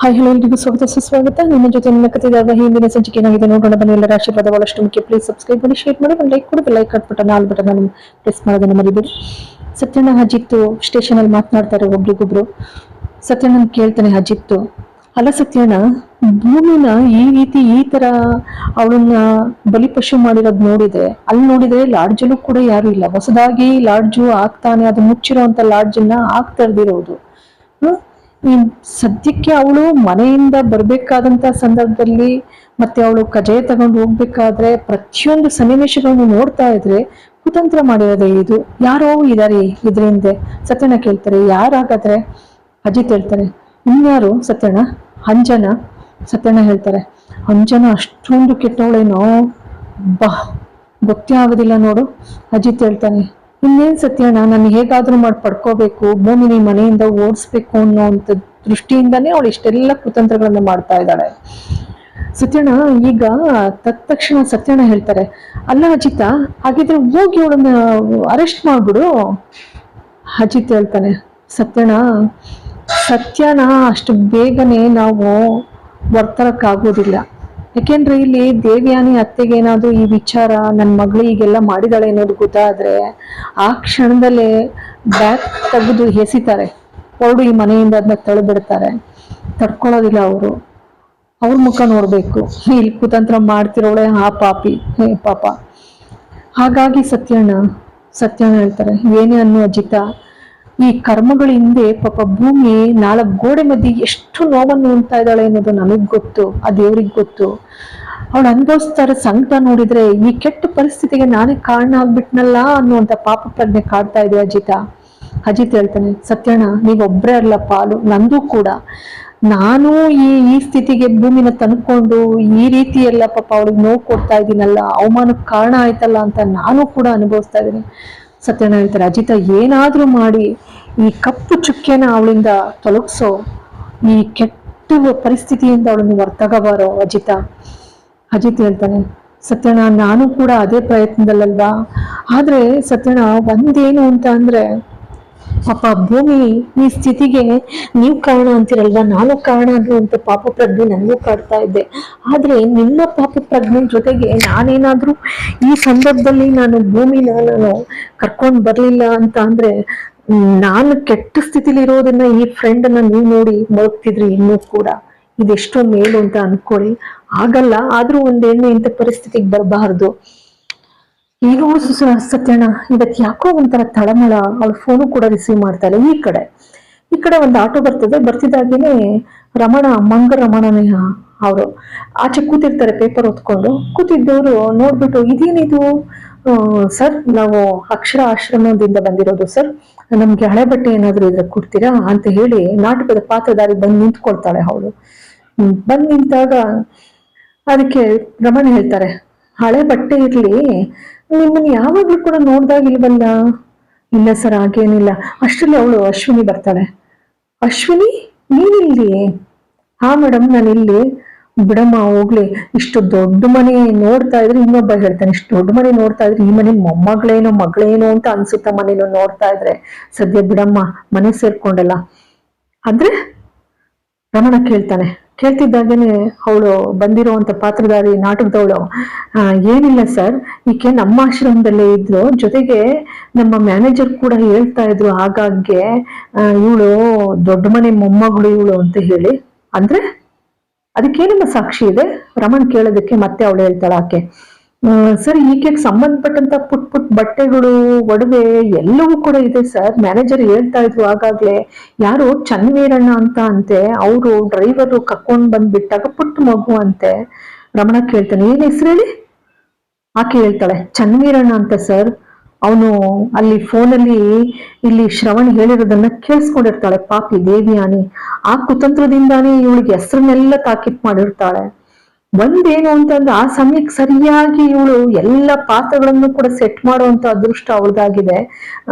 Hi hello ಎಲ್ರಿಗೂ ಸ್ವಾಗತ ಸುಸ್ವಾಗತ. ನಿಮ್ಮ ಜೊತೆ ನನ್ನ ಕಥೆದಾಗ ಹಿಂದಿನ ಸಂಚಿಕೆ ಏನಾಗಿದೆ ನೋಡೋಣ ಬನ್ನಿ. ಎಲ್ಲರ ಆಶೀರ್ವಾದ ಬಹಳಷ್ಟು ಮುಖ್ಯ. ಪ್ಲೀಸ್ ಸಬ್ಸ್ಕ್ರೈಬ್ ಮಾಡಿ, ಶೇರ್ ಮಾಡಿ, ಒಂದು ಲೈಕ್ ಕೊಡಿ. Like button all button press ಮಾಡೋದನ್ನ ಮರಿಬೇಡಿ. ಸತ್ಯಣ್ಣ ಅಜಿತ್ತು ಸ್ಟೇಷನ್ ಅಲ್ಲಿ ಮಾತನಾಡ್ತಾರೆ ಒಬ್ರಿಗೊಬ್ರು. ಸತ್ಯಣ್ಣನ್ ಕೇಳ್ತಾನೆ ಅಜಿತ್ತು, ಅಲ್ಲ ಸತ್ಯಣ್ಣ, ಭೂಮಿನ ಈ ರೀತಿ ಈ ತರ ಅವಳನ್ನ ಬಲಿಪಶು ಮಾಡಿರೋದ್ ನೋಡಿದ್ರೆ, ಅಲ್ಲಿ ನೋಡಿದ್ರೆ ಲಾಡ್ಜಲ್ಲೂ ಕೂಡ ಯಾರು ಇಲ್ಲ, ಹೊಸದಾಗಿ ಲಾಡ್ಜು ಆಗ್ತಾನೆ, ಅದು ಮುಚ್ಚಿರುವಂತ ಲಾಡ್ಜನ್ನ ಆಗ್ತಾ ಇರ್ದಿರೋದು. ಈ ಸದ್ಯಕ್ಕೆ ಅವಳು ಮನೆಯಿಂದ ಬರ್ಬೇಕಾದಂತ ಸಂದರ್ಭದಲ್ಲಿ ಮತ್ತೆ ಅವಳು ಕಜೆ ತಗೊಂಡು ಹೋಗ್ಬೇಕಾದ್ರೆ ಪ್ರತಿಯೊಂದು ಸನ್ನಿವೇಶಗಳನ್ನು ನೋಡ್ತಾ ಇದ್ರೆ ಕುತಂತ್ರ ಮಾಡಿರೋದೇ ಇದು. ಯಾರೋ ಇದಾರೆ ಇದ್ರ ಹಿಂದೆ. ಸತ್ಯಣ್ಣ ಕೇಳ್ತಾರೆ, ಯಾರಾಗಾದ್ರೆ? ಅಜಿತ್ ಹೇಳ್ತಾರೆ, ಇನ್ಯಾರು ಸತ್ಯಣ್ಣ? ಅಂಜನ. ಸತ್ಯಣ್ಣ ಹೇಳ್ತಾರೆ, ಅಂಜನ ಅಷ್ಟೊಂದು ಕೆಟ್ಟವಳೇನೋ, ಬಾ ಗೊತ್ತೇ ಆಗೋದಿಲ್ಲ ನೋಡು. ಅಜಿತ್ ಹೇಳ್ತಾನೆ, ಇನ್ನೇನ್ ಸತ್ಯಣ್ಣ, ನಾನು ಹೇಗಾದ್ರೂ ಮಾಡಿ ಪಡ್ಕೋಬೇಕು, ಭೂಮಿನಿ ಮನೆಯಿಂದ ಓಡಿಸ್ಬೇಕು ಅನ್ನೋಂಥ ದೃಷ್ಟಿಯಿಂದಾನೇ ಅವಳು ಇಷ್ಟೆಲ್ಲ ಕುತಂತ್ರಗಳನ್ನ ಮಾಡ್ತಾ ಇದ್ದಾಳೆ. ಸತ್ಯಣ್ಣ ಈಗ ತಕ್ಷಣ ಸತ್ಯಣ್ಣ ಹೇಳ್ತಾರೆ, ಅಲ್ಲ ಅಜಿತ, ಹಾಗಿದ್ರೆ ಹೋಗಿ ಅವಳನ್ನ ಅರೆಸ್ಟ್ ಮಾಡ್ಬಿಡು. ಅಜಿತ್ ಹೇಳ್ತಾನೆ, ಸತ್ಯನ ಅಷ್ಟು ಬೇಗನೆ ನಾವು ವರ್ತರಕ್ಕಾಗೋದಿಲ್ಲ. ಯಾಕೆಂದ್ರೆ ಇಲ್ಲಿ ದೇವ್ಯಾನಿ ಅತ್ತೆಗೆ ಏನಾದ್ರು ಈ ವಿಚಾರ ನನ್ನ ಮಗಳು ಈಗೆಲ್ಲ ಮಾಡಿದಾಳೆ ಅನ್ನೋದು ಗೊತ್ತಾದ್ರೆ ಆ ಕ್ಷಣದಲ್ಲೇ ಬ್ಯಾಗ್ ತೆಗೆದು ಎಸಿತಾರೆ, ಹೊರಡು ಈ ಮನೆಯಿಂದ ಅದನ್ನ ತಳ್ಳಿಬಿಡ್ತಾರೆ. ತಡ್ಕೊಳ್ಳೋದಿಲ್ಲ ಅವರು. ಅವ್ರ ಮುಖ ನೋಡ್ಬೇಕು, ಇಲ್ಲಿ ಕುತಂತ್ರ ಮಾಡ್ತಿರೋಳೆ ಆ ಪಾಪಿ, ಹೇ ಪಾಪ. ಹಾಗಾಗಿ ಸತ್ಯಣ್ಣ ಹೇಳ್ತಾರೆ, ಏನೇ ಅನ್ನೋ ಅಜಿತ, ಈ ಕರ್ಮಗಳ ಹಿಂದೆ ಪಾಪ ಭೂಮಿ 4 ಗೋಡೆ ಮಧ್ಯೆ ಎಷ್ಟು ನೋವನ್ನು ಉಂಟಾ ಇದ್ದಾಳೆ ಅನ್ನೋದು ನಮಗ್ ಗೊತ್ತು, ಆ ದೇವ್ರಿಗೆ ಗೊತ್ತು. ಅವಳು ಅನುಭವಿಸ್ತಾರ ಸಂಕಟ ನೋಡಿದ್ರೆ ಈ ಕೆಟ್ಟ ಪರಿಸ್ಥಿತಿಗೆ ನಾನೇ ಕಾರಣ ಆಗ್ಬಿಟ್ನಲ್ಲ ಅನ್ನುವಂತ ಪಾಪ ಪ್ರಜ್ಞೆ ಕಾಡ್ತಾ ಇದೆ ಅಜಿತ್ ಹೇಳ್ತಾನೆ, ಸತ್ಯಣ್ಣ ನೀವೊಬ್ರೇ ಅಲ್ಲ ಪಾಲು, ನಂದು ಕೂಡ. ನಾನು ಈ ಸ್ಥಿತಿಗೆ ಭೂಮಿನ ತಂದ್ಕೊಂಡು ಈ ರೀತಿ ಎಲ್ಲ ಪಾಪ ಅವಳಿಗೆ ನೋವು ಕೊಡ್ತಾ ಇದ್ದೀನಲ್ಲ, ಅವಮಾನಕ್ಕೆ ಕಾರಣ ಆಯ್ತಲ್ಲ ಅಂತ ನಾನು ಕೂಡ ಅನುಭವಿಸ್ತಾ ಇದ್ದೀನಿ. ಸತ್ಯಣ್ಣ ಹೇಳ್ತಾರೆ, ಅಜಿತ ಏನಾದ್ರೂ ಮಾಡಿ ಈ ಕಪ್ಪು ಚುಕ್ಕೆನ ಅವಳಿಂದ ತೊಲಗಿಸೋ, ಈ ಕೆಟ್ಟ ಪರಿಸ್ಥಿತಿಯಿಂದ ಅವಳನ್ನು ಹೊರತಗಬಾರೋ ಅಜಿತ್ ಹೇಳ್ತಾನೆ, ಸತ್ಯಣ್ಣ ನಾನು ಕೂಡ ಅದೇ ಪ್ರಯತ್ನದಲ್ಲಲ್ವಾ. ಆದ್ರೆ ಸತ್ಯಣ್ಣ ಒಂದೇನು ಅಂತ ಅಂದ್ರೆ, ಪಾಪ ಭೂಮಿ ಈ ಸ್ಥಿತಿಗೆ ನೀವು ಕಾರಣ ಅಂತಿರಲ್ವಾ, ನಾನು ಕಾರಣ ಅನ್ನುವಂತ ಪಾಪ ಪ್ರಜ್ಞೆ ನನಗೂ ಕಾಡ್ತಾ ಇದ್ದೆ. ಆದ್ರೆ ನಿಮ್ಮ ಪಾಪ ಪ್ರಜ್ಞೆ ಜೊತೆಗೆ ನಾನೇನಾದ್ರೂ ಈ ಸಂದರ್ಭದಲ್ಲಿ ನಾನು ಭೂಮಿನ ಕರ್ಕೊಂಡ್ ಬರ್ಲಿಲ್ಲ ಅಂತ ಅಂದ್ರೆ ನಾನು ಕೆಟ್ಟ ಸ್ಥಿತಿಲಿ ಇರೋದನ್ನ ಈ ಫ್ರೆಂಡ್ ಅನ್ನ ನೀವು ನೋಡಿ ಮಲಗ್ತಿದ್ರಿ ಇನ್ನೂ ಕೂಡ. ಇದೆಷ್ಟೋ ಮೇಲು ಅಂತ ಅನ್ಕೊಳ್ಳಿ. ಆಗಲ್ಲ, ಆದ್ರೂ ಒಂದ್ ಹೆಣ್ಣು ಇಂಥ ಪರಿಸ್ಥಿತಿಗೆ ಬರಬಾರ್ದು. ಏನೋ ಸತ್ಯಣ್ಣ ಇವತ್ತು ಯಾಕೋ ಒಂಥರ ತಳಮಳ. ಅವಳು ಫೋನು ಕೂಡ ರಿಸೀವ್ ಮಾಡ್ತಾಳೆ. ಈ ಕಡೆ ಒಂದು ಆಟೋ ಬರ್ತಿದ್ದಾಗೇನೆ ಮಂಗ ರಮಣನೇ ಅವರು ಆಚೆ ಕೂತಿರ್ತಾರೆ, ಪೇಪರ್ ಓದ್ಕೊಂಡು. ಕೂತಿದ್ದವರು ನೋಡ್ಬಿಟ್ಟು, ಇದೇನಿದು ಸರ್, ನಾವು ಅಕ್ಷರ ಆಶ್ರಮದಿಂದ ಬಂದಿರೋದು ಸರ್, ನಮ್ಗೆ ಹಳೆ ಬಟ್ಟೆ ಏನಾದ್ರು ಇದ್ರೆ ಕೊಡ್ತೀರಾ ಅಂತ ಹೇಳಿ ನಾಟಕದ ಪಾತ್ರಧಾರಿ ಬಂದು ನಿಂತ್ಕೊಳ್ತಾಳೆ ಅವಳು. ಬಂದ್ ನಿಂತಾಗ ಅದಕ್ಕೆ ರಮಣ ಹೇಳ್ತಾರೆ, ಹಳೆ ಬಟ್ಟೆ ಇರ್ಲಿ, ನಿಮ್ಮನ್ನ ಯಾವಾಗ್ಲೂ ಕೂಡ ನೋಡ್ದಾಗಿಲ್ವಲ್ಲ. ಇಲ್ಲ ಸರ್, ಹಾಗೇನಿಲ್ಲ. ಅಷ್ಟರಲ್ಲಿ ಅವಳು ಅಶ್ವಿನಿ ಬರ್ತಾಳೆ. ಅಶ್ವಿನಿ, ನೀನಿಲ್ಲಿ? ಹಾ ಮೇಡಮ್, ನಾನಿಲ್ಲಿ. ಬಿಡಮ್ಮ ಹೋಗ್ಲಿ, ಇಷ್ಟು ದೊಡ್ಡ ಮನೆ ನೋಡ್ತಾ ಇದ್ರೆ, ಇನ್ನೊಬ್ಬ ಹೇಳ್ತಾನೆ, ಇಷ್ಟು ದೊಡ್ಡ ಮನೆ ನೋಡ್ತಾ ಇದ್ರೆ ಈ ಮನೆ ಮಗಳೇನೋ ಅಂತ ಅನ್ಸುತ್ತ. ಮನೇನು ನೋಡ್ತಾ ಇದ್ರೆ ಸದ್ಯ ಬಿಡಮ್ಮ, ಮನೆ ಸೇರ್ಕೊಂಡಲ್ಲ ಅಂದ್ರೆ ರಮಣ ಕೇಳ್ತಿದ್ದಾಗೇನೆ ಅವಳು ಬಂದಿರುವಂತ ಪಾತ್ರಧಾರಿ ನಾಟಕದವಳು, ಏನಿಲ್ಲ ಸರ್, ಈಕೆ ನಮ್ಮ ಆಶ್ರಮದಲ್ಲೇ ಇದ್ಲು, ಜೊತೆಗೆ ನಮ್ಮ ಮ್ಯಾನೇಜರ್ ಕೂಡ ಹೇಳ್ತಾ ಇದ್ರು ಆಗಾಗ್ಗೆ ಇವಳು ದೊಡ್ಡ ಮನೆ ಮೊಮ್ಮಗಳು ಇವಳು ಅಂತ ಹೇಳಿ. ಅಂದ್ರೆ ಅದಕ್ಕೇನಮ್ಮ ಸಾಕ್ಷಿ ಇದೆ? ರಮಣ್ ಕೇಳೋದಕ್ಕೆ ಮತ್ತೆ ಅವಳು ಹೇಳ್ತಾಳ ಆಕೆ, ಸರ್ ಈಕೆಗೆ ಸಂಬಂಧಪಟ್ಟಂತ ಪುಟ್ ಬಟ್ಟೆಗಳು, ಒಡವೆ ಎಲ್ಲವೂ ಕೂಡ ಇದೆ ಸರ್. ಮ್ಯಾನೇಜರ್ ಹೇಳ್ತಾ ಇದ್ರು ಆಗಾಗ್ಲೇ, ಯಾರು ಚನ್ನವೀರಣ್ಣ ಅಂತ ಅಂತೆ, ಅವರು ಡ್ರೈವರು ಕರ್ಕೊಂಡ್ ಬಂದ್ಬಿಟ್ಟಾಗ ಪುಟ್ಟ ಮಗು ಅಂತೆ. ರಮಣ ಕೇಳ್ತಾನೆ, ಏನ್ ಹೆಸರು ಹೇಳಿ? ಆಕೆ ಹೇಳ್ತಾಳೆ, ಚನ್ನವೀರಣ್ಣ ಅಂತ ಸರ್. ಅವನು ಅಲ್ಲಿ ಫೋನಲ್ಲಿ ಇಲ್ಲಿ ಶ್ರವಣ್ ಹೇಳಿರೋದನ್ನ ಕೇಳಿಸ್ಕೊಂಡಿರ್ತಾಳೆ ಪಾಪಿ ದೇವಿಯಾನಿ. ಆ ಕುತಂತ್ರದಿಂದಾನೇ ಇವಳಿಗೆ ಹೆಸರನ್ನೆಲ್ಲ ತಾಕೀತ್ ಮಾಡಿರ್ತಾಳೆ. ಒಂದೇನು ಅಂತಂದ್ರೆ ಆ ಸಮಯಕ್ಕೆ ಸರಿಯಾಗಿ ಇವಳು ಎಲ್ಲ ಪಾತ್ರಗಳನ್ನು ಕೂಡ ಸೆಟ್ ಮಾಡುವಂತ ಅದೃಷ್ಟ ಅವಳದಾಗಿದೆ.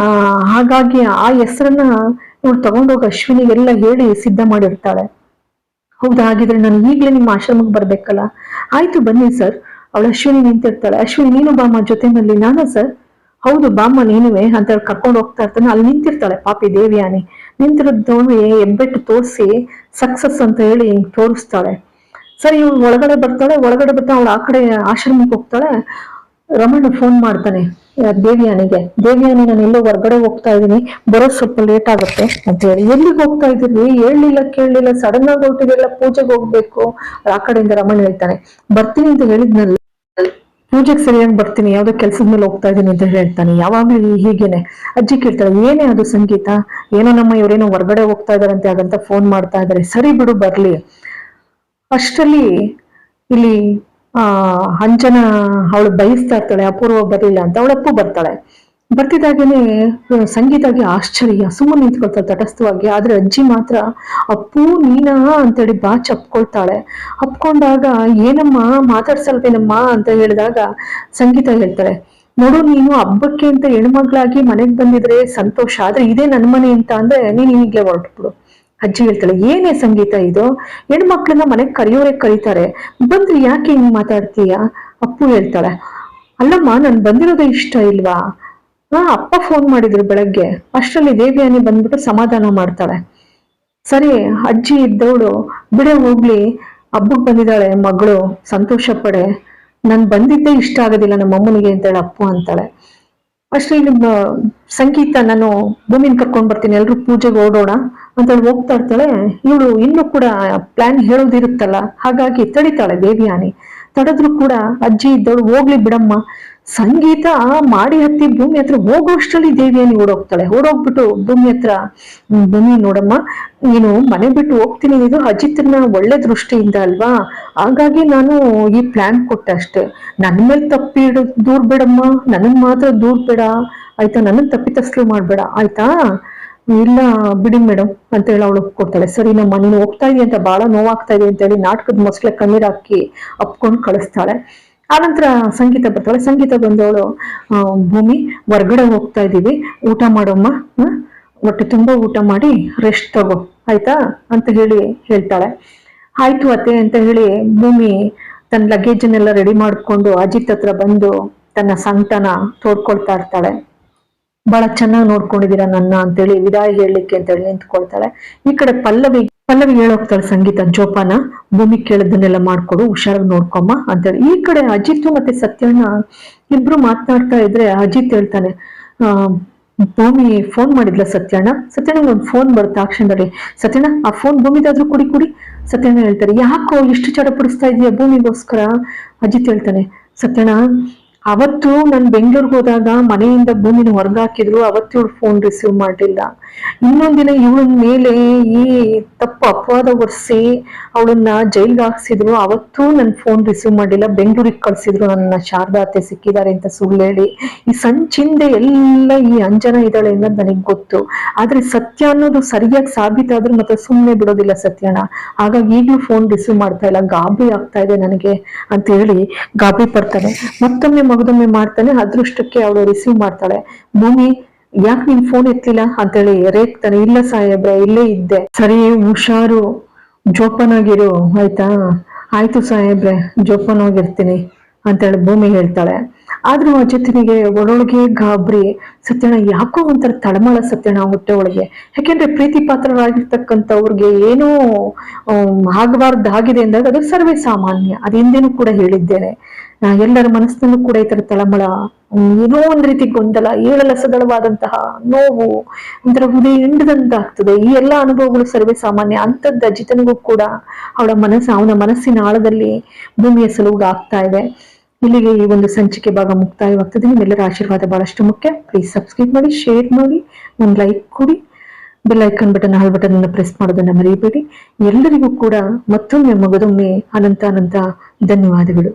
ಹಾಗಾಗಿ ಆ ಹೆಸರನ್ನ ಇವಳು ತಗೊಂಡೋಗಿ ಅಶ್ವಿನಿಗೆಲ್ಲ ಹೇಳಿ ಸಿದ್ಧ ಮಾಡಿರ್ತಾಳೆ. ಹೌದಾ, ಹಾಗಿದ್ರೆ ನಾನು ಈಗ್ಲೇ ನಿಮ್ಮ ಆಶ್ರಮಕ್ಕೆ ಬರ್ಬೇಕಲ್ಲ? ಆಯ್ತು ಬನ್ನಿ ಸರ್. ಅವಳು ಅಶ್ವಿನಿ ನಿಂತಿರ್ತಾಳೆ. ಅಶ್ವಿನಿ, ನೀನು ಬಾಮ್ಮ ಜೊತೆನಲ್ಲಿ? ನಾನಾ ಸರ್? ಹೌದು ಬಾಮ್ಮ ನೀನುವೆ ಅಂತ ಕರ್ಕೊಂಡು ಹೋಗ್ತಾ ಇರ್ತಾನೆ. ಅಲ್ಲಿ ನಿಂತಿರ್ತಾಳೆ ಪಾಪಿ ದೇವಿಯಾನಿ. ನಿಂತಿರೋದವಳು ಹೆಬ್ಬೆಟ್ಟು ತೋರಿಸಿ ಸಕ್ಸಸ್ ಅಂತ ಹೇಳಿ ಹಿಂಗ್ ತೋರಿಸ್ತಾಳೆ. ಸರಿ ಇವಳು ಒಳಗಡೆ ಬರ್ತಾಳೆ, ಒಳಗಡೆ ಬರ್ತಾ ಅವಳು ಆ ಕಡೆ ಆಶ್ರಮಕ್ಕೆ ಹೋಗ್ತಾಳೆ. ರಮಣ ಫೋನ್ ಮಾಡ್ತಾನೆ ದೇವ್ಯಾನಿಗೆ, ದೇವ್ಯಾನಿ ನಾನು ಎಲ್ಲೋ ಹೊರ್ಗಡೆ ಹೋಗ್ತಾ ಇದ್ದೀನಿ, ಬರೋ ಸ್ವಲ್ಪ ಲೇಟ್ ಆಗುತ್ತೆ ಅಂತ ಹೇಳಿ. ಎಲ್ಲಿಗೆ ಹೋಗ್ತಾ ಇದ್ದೀರಿ, ಹೇಳಲಿಲ್ಲ ಕೇಳಲಿಲ್ಲ, ಸಡನ್ ಆಗಿ ಹೊರಟಿದೆಲ್ಲ, ಪೂಜೆಗೆ ಹೋಗ್ಬೇಕು. ಆ ಕಡೆಯಿಂದ ರಮಣ ಹೇಳ್ತಾನೆ, ಬರ್ತೀನಿ ಅಂತ ಹೇಳಿದ್ನಲ್ಲ, ಪೂಜೆಗೆ ಸರಿಯಾಗಿ ಬರ್ತೀನಿ, ಯಾವ್ದೋ ಕೆಲ್ಸದ ಮೇಲೆ ಹೋಗ್ತಾ ಇದೀನಿ ಅಂತ ಹೇಳ್ತಾನೆ. ಯಾವಾಗ್ಲೂ ಹೀಗೇನೆ. ಅಜ್ಜಿ ಕೇಳ್ತಾಳೆ, ಏನೇ ಅದು ಸಂಗೀತ, ಏನೋ ನಮ್ಮ ಇವರೇನೋ ಹೊರ್ಗಡೆ ಹೋಗ್ತಾ ಇದಾರಂತೆ ಹಾಗಂತ ಫೋನ್ ಮಾಡ್ತಾ ಇದಾರೆ, ಸರಿ ಬಿಡು ಬರ್ಲಿ. ಅಷ್ಟರಲ್ಲಿ ಇಲ್ಲಿ ಅಂಜನಾ ಅವಳು ಬಯಸ್ತಾ ಇರ್ತಾಳೆ ಅಪೂರ್ವ ಬರ್ಲಿಲ್ಲ ಅಂತ. ಅವಳ ಅಪ್ಪು ಬರ್ತಾಳೆ. ಬರ್ತಿದ್ದಾಗೇನೆ ಸಂಗೀತಾಗೆ ಆಶ್ಚರ್ಯ, ಸುಮ್ಮನೆ ನಿಂತ್ಕೊಳ್ತಾಳೆ ತಟಸ್ಥವಾಗಿ. ಆದ್ರೆ ಅಜ್ಜಿ ಮಾತ್ರ ಅಪ್ಪು ನೀನಾ ಅಂತೇಳಿ ಬಾ ಚಪ್ಕೊಳ್ತಾಳೆ. ಅಪ್ಕೊಂಡಾಗ ಏನಮ್ಮ ಮಾತಾಡ್ಸಲ್ವೇನಮ್ಮ ಅಂತ ಹೇಳಿದಾಗ ಸಂಗೀತ ಹೇಳ್ತಾಳೆ, ನೋಡು ನೀನು ಹಬ್ಬಕ್ಕೆ ಅಂತ ಹೆಣ್ಮಗ್ಳಾಗಿ ಮನೆಗ್ ಬಂದಿದ್ರೆ ಸಂತೋಷ, ಆದ್ರೆ ಇದೇ ನನ್ ಮನೆ ಅಂತ ಅಂದ್ರೆ ನೀನ್ ಹೀಗೆ ಹೊರಟ್ಬಿಡು. ಅಜ್ಜಿ ಹೇಳ್ತಾಳೆ, ಏನೇ ಸಂಗೀತ ಇದು, ಹೆಣ್ಮಕ್ಳನ್ನ ಮನೆಗ್ ಕರೆಯೋರೆ ಕರೀತಾರೆ, ಬಂದ್ರಿ ಯಾಕೆ ಹಿಂಗ್ ಮಾತಾಡ್ತೀಯ? ಅಪ್ಪು ಹೇಳ್ತಾಳೆ, ಅಲ್ಲಮ್ಮ ನನ್ ಬಂದಿರೋದೇ ಇಷ್ಟ ಇಲ್ವಾ? ಅಪ್ಪ ಫೋನ್ ಮಾಡಿದ್ರು ಬೆಳಗ್ಗೆ, ಅಷ್ಟರಲ್ಲಿ ದೇವ್ಯಾನಿ ಬಂದ್ಬಿಟ್ಟು ಸಮಾಧಾನ ಮಾಡ್ತಾಳೆ. ಸರಿ ಅಜ್ಜಿ ಇದ್ದವಳು, ಬಿಡೆ ಹೋಗ್ಲಿ, ಹಬ್ಬಕ್ ಬಂದಿದ್ದಾಳೆ ಮಗಳು, ಸಂತೋಷ ಪಡೆ, ನನ್ ಬಂದಿದ್ದೇ ಇಷ್ಟ ಆಗೋದಿಲ್ಲ ನಮ್ಮ ಅಮ್ಮನಿಗೆ ಅಂತೇಳಿ ಅಪ್ಪು ಅಂತಾಳೆ. ಅಷ್ಟೇ ಸಂಗೀತ, ನಾನು ಭೂಮಿನ ಕರ್ಕೊಂಡ್ ಬರ್ತೀನಿ, ಎಲ್ರು ಪೂಜೆಗೆ ಓಡೋಣ ಅಂತೇಳಿ ಹೋಗ್ತಾ ಇರ್ತಾಳೆ. ಇವಳು ಇನ್ನೂ ಕೂಡ ಪ್ಲಾನ್ ಹೇಳೋದಿರುತ್ತಲ್ಲ, ಹಾಗಾಗಿ ತಡಿತಾಳೆ ದೇವ್ಯಾನಿ. ತಡೆದ್ರು ಕೂಡ ಅಜ್ಜಿ ಇದ್ದವಳು, ಹೋಗ್ಲಿ ಬಿಡಮ್ಮ. ಸಂಗೀತ ಮಾಡಿ ಹತ್ತಿ ಭೂಮಿ ಹತ್ರ ಹೋಗೋಷ್ಟರಲ್ಲಿ ದೇವಿಯಾನಿ ಓಡೋಗ್ತಾಳೆ. ಓಡೋಗ್ಬಿಟ್ಟು ಭೂಮಿ ಹತ್ರ, ಭೂಮಿ ನೋಡಮ್ಮ, ನೀನು ಮನೆ ಬಿಟ್ಟು ಹೋಗ್ತೀನಿ, ಇದು ಅಜಿತ್ನ ಒಳ್ಳೆ ದೃಷ್ಟಿಯಿಂದ ಅಲ್ವಾ, ಹಾಗಾಗಿ ನಾನು ಈ ಪ್ಲಾನ್ ಕೊಟ್ಟೆ ಅಷ್ಟೇ. ನನ್ನ ಮೇಲೆ ತಪ್ಪಿಡು ದೂರ್ ಬೇಡಮ್ಮ, ನನಗ್ ಮಾತ್ರ ದೂರ್ ಬೇಡ ಆಯ್ತಾ, ನನಗ್ ತಪ್ಪಿತಸ್ಲು ಮಾಡ್ಬೇಡ ಆಯ್ತಾ. ಇಲ್ಲ ಬಿಡಿ ಮೇಡಮ್ ಅಂತ ಹೇಳಿ ಅವಳು ಕೊಡ್ತಾಳೆ. ಸರಿ ನಮ್ಮ ನೀನು ಹೋಗ್ತಾ ಇದೀಯ ಅಂತ ಬಹಳ ನೋವಾಗ್ತಾ ಇದೆ ಅಂತ ಹೇಳಿ ನಾಟಕದ ಮೊಸಳೆ ಕಣ್ಣೀರ್ ಹಾಕಿ ಅಪ್ಕೊಂಡು ಕಳಿಸ್ತಾಳೆ. ಆನಂತರ ಸಂಗೀತ ಬರ್ತಾಳೆ. ಸಂಗೀತ ಬಂದವಳು, ಭೂಮಿ ಹೊರ್ಗಡೆ ಹೋಗ್ತಾ ಇದೀವಿ, ಊಟ ಮಾಡಮ್ಮ, ಹೊಟ್ಟೆ ತುಂಬಾ ಊಟ ಮಾಡಿ ರೆಸ್ಟ್ ತಗೋ ಆಯ್ತಾ ಅಂತ ಹೇಳಿ ಹೇಳ್ತಾಳೆ. ಆಯ್ತು ಅತ್ತೆ ಅಂತ ಹೇಳಿ ಭೂಮಿ ತನ್ನ ಲಗೇಜನ್ನೆಲ್ಲ ರೆಡಿ ಮಾಡ್ಕೊಂಡು ಅಜಿತ್ ಹತ್ರ ಬಂದು ತನ್ನ ಸಂಕಟನ ತೋಡ್ಕೊಳ್ತಾ ಇರ್ತಾಳೆ. ಬಹಳ ಚೆನ್ನಾಗಿ ನೋಡ್ಕೊಂಡಿದ್ದೀರಾ ನನ್ನ ಅಂತೇಳಿ ವಿದಾಯ ಹೇಳಲಿಕ್ಕೆ ಅಂತೇಳಿ ನಿಂತ್ಕೊಳ್ತಾಳೆ. ಈ ಕಡೆ ಪಲ್ಲವಿ ಹೇಳೋಗ್ತಾಳೆ ಸಂಗೀತ, ಜೋಪಾನ, ಭೂಮಿ ಕೇಳದನ್ನೆಲ್ಲ ಮಾಡ್ಕೊಡು, ಹುಷಾರಾಗಿ ನೋಡ್ಕೊಮ್ಮ ಅಂತೇಳಿ. ಈ ಕಡೆ ಅಜಿತ್ ಮತ್ತೆ ಸತ್ಯಣ್ಣ ಇಬ್ರು ಮಾತನಾಡ್ತಾ ಇದ್ರೆ ಅಜಿತ್ ಹೇಳ್ತಾನೆ, ಭೂಮಿ ಫೋನ್ ಮಾಡಿದ್ಲ ಸತ್ಯಣ್ಣ ಒಂದು ಫೋನ್ ಬರುತ್ತೆ ಆ ಕ್ಷಣದಲ್ಲಿ. ಸತ್ಯಣ್ಣ ಆ ಫೋನ್ ಭೂಮಿದಾದ್ರೂ ಕುಡಿ. ಸತ್ಯಣ್ಣ ಹೇಳ್ತಾರೆ, ಯಾಕೋ ಇಷ್ಟು ಚಡಪಡಿಸ್ತಾ ಇದೀಯ ಭೂಮಿಗೋಸ್ಕರ? ಅಜಿತ್ ಹೇಳ್ತಾನೆ, ಸತ್ಯಣ್ಣ ಅವತ್ತು ನಾನು ಬೆಂಗಳೂರಿಗೆ ಹೋದಾಗ ಮನೆಯಿಂದ ಭೂಮಿನ ಹೊರಗಾಕಿದ್ರು, ಅವತ್ತು ಇವಳು ಫೋನ್ ರಿಸೀವ್ ಮಾಡಲಿಲ್ಲ. ಇನ್ನೊಂದಿನ ಇವಳ ಮೇಲೆ ಈ ತಪ್ಪು ಅಪವಾದ ಹೊರಿಸಿ ಅವಳನ್ನ ಜೈಲ್ಗೆ ಹಾಕ್ಸಿದ್ರು, ಅವತ್ತು ನನ್ನ ಫೋನ್ ರಿಸೀವ್ ಮಾಡಲಿಲ್ಲ, ಬೆಂಗಳೂರಿಗೆ ಕಳ್ಸಿದ್ರು, ನನ್ನ ಶಾರದಾ ಅತ್ತೆ ಸಿಕ್ಕಿದ್ದಾರೆ ಅಂತ ಸುಳ್ಳು ಹೇಳಿ. ಈ ಸಂಚಿಂದೆ ಎಲ್ಲ ಈ ಅಂಜನಾ ಇದ್ದಾಳೆ ಅನ್ನೋದು ನನಗೆ ಗೊತ್ತು, ಆದ್ರೆ ಸತ್ಯ ಅನ್ನೋದು ಸರಿಯಾಗಿ ಸಾಬೀತಾದ್ರೂ ಮತ್ತೆ ಸುಮ್ಮನೆ ಬಿಡೋದಿಲ್ಲ ಸತ್ಯಣ್ಣ. ಹಾಗಾಗಿ ಈಗಲೂ ಫೋನ್ ರಿಸೀವ್ ಮಾಡ್ತಾ ಇಲ್ಲ, ಗಾಬರಿ ಆಗ್ತಾ ಇದೆ ನನಗೆ ಅಂತ ಹೇಳಿ ಗಾಬರಿ ಪಡ್ತಾನೆ. ಮತ್ತೊಮ್ಮೆ ಮಗದೊಮ್ಮೆ ಮಾಡ್ತಾನೆ. ಅದೃಷ್ಟಕ್ಕೆ ಅವಳು ರಿಸೀವ್ ಮಾಡ್ತಾಳೆ. ಭೂಮಿ ಯಾಕೆ ನಿನ್ ಫೋನ್ ಎತ್ತಲಿಲ್ಲ ಅಂತೇಳಿ ರೇಗ್ತಾನೆ. ಇಲ್ಲ ಸಾಹೇಬ್ರೆ, ಇಲ್ಲೇ ಇದ್ದೆ. ಸರಿ ಹುಷಾರು, ಜೋಪಾನಾಗಿರು ಆಯ್ತಾ. ಆಯ್ತು ಸಾಹೇಬ್ರೆ, ಜೋಪಾನಾಗಿರ್ತೀನಿ ಅಂತೇಳಿ ಭೂಮಿ ಹೇಳ್ತಾಳೆ. ಆದ್ರೂ ಅಜಿತ್ನಿಗೆ ಒಳೊಳಗೆ ಗಾಬರಿ. ಸತ್ಯಣ್ಣ ಯಾಕೋ ಒಂಥರ ತಳಮಳ ಸತ್ಯಣ್ಣ ಹೊಟ್ಟೆ ಒಳಗೆ. ಯಾಕೆಂದ್ರೆ ಪ್ರೀತಿ ಪಾತ್ರರಾಗಿರ್ತಕ್ಕಂಥವ್ರಿಗೆ ಏನೋ ಆಗಬಾರ್ದಾಗಿದೆ ಅಂದಾಗ ಅದು ಸರ್ವೇ ಸಾಮಾನ್ಯ, ಅದು ಹಿಂದೆನೂ ಕೂಡ ಹೇಳಿದ್ದೇನೆ. ಎಲ್ಲರ ಮನಸ್ಸಿನಲ್ಲೂ ಕೂಡ ಈ ತರ ತಳಮಳ, ಏನೋ ಒಂದ್ ರೀತಿ ಗೊಂದಲ, ಏಳಲಸದಳವಾದಂತಹ ನೋವು, ಒಂಥರ ಹೃದಯ ಹಿಂಡದಂತಾಗ್ತದೆ. ಈ ಎಲ್ಲಾ ಅನುಭವಗಳು ಸರ್ವೇ ಸಾಮಾನ್ಯ. ಅಂತದ್ದು ಅಜಿತನಿಗೂ ಕೂಡ ಅವನ ಮನಸ್ಸಿನ ಆಳದಲ್ಲಿ ಭೂಮಿಯ ಸಲುವಾಗಿ ಆಗ್ತಾ ಇದೆ. ಇಲ್ಲಿಗೆ ಈ ಒಂದು ಸಂಚಿಕೆ ಭಾಗ ಮುಕ್ತಾಯವಾಗ್ತದೆ. ನಿಮ್ಮೆಲ್ಲರ ಆಶೀರ್ವಾದ ಬಹಳಷ್ಟು ಮುಖ್ಯ. ಪ್ಲೀಸ್ ಸಬ್ಸ್ಕ್ರೈಬ್ ಮಾಡಿ, ಶೇರ್ ಮಾಡಿ, ಒಂದು ಲೈಕ್ ಕೊಡಿ, ಬೆಲ್ ಐಕಾನ್ ಬಟನ್, ಹಾಲ್ ಬಟನ್ ಅನ್ನು ಪ್ರೆಸ್ ಮಾಡೋದನ್ನ ಮರೆಯಬೇಡಿ. ಎಲ್ಲರಿಗೂ ಕೂಡ ಮತ್ತೊಮ್ಮೆ ಮಗದೊಮ್ಮೆ ಅನಂತ ಧನ್ಯವಾದಗಳು.